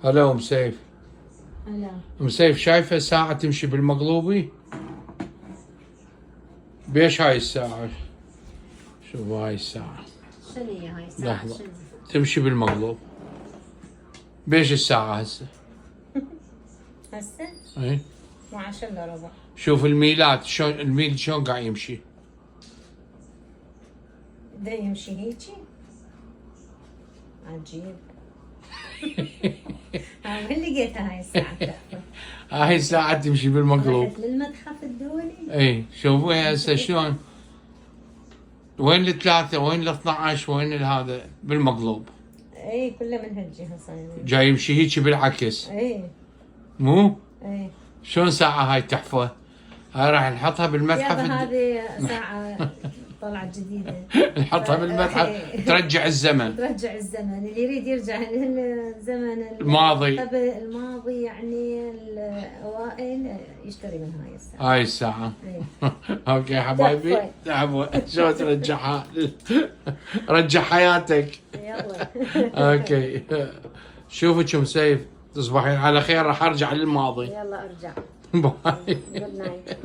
هلا ام سيف. هلا. ام سيف شايفه ساعة تمشي بالمقلوبي؟ بيش هاي الساعة؟ شوف هاي الساعة. شنو هي هاي الساعة؟ لحظة. شنو؟ تمشي بالمقلوب. بيش الساعة هسه؟ هسه؟ اي 12 الا ربع. شوف الميلات شلون الميل شلون قاعد يمشي. دا يمشي هيجي؟ عجيب. وين لقيتها هاي الساعة؟ هاي الساعة تمشي بالمقلوب. رحت للمتحف الدولي؟ اي شوفوا هسه شلون. وين الثلاثة وين ال12 وين هذا بالمقلوب. اي كله من هالجهة صاير. جاي يمشي هيك بالعكس. اي مو؟ اي. شلون ساعة هاي تحفة؟ هاي راح نحطها بالمتحف يابا هذه ساعة طلعت جديدة. نحطها بالمتحف ترجع الزمن. ترجع الزمن، اللي يريد يرجع للزمن الماضي. قبل الماضي يعني الأوائل يشتري من هاي الساعة. هاي الساعة. إيه. اوكي حبايبي. عفوا شلون ترجعها؟ رجع حياتك. يلا. اوكي شوفك ام سيف تصبحين على خير. راح ارجع للماضي. يلا ارجع. باي. جود نايت.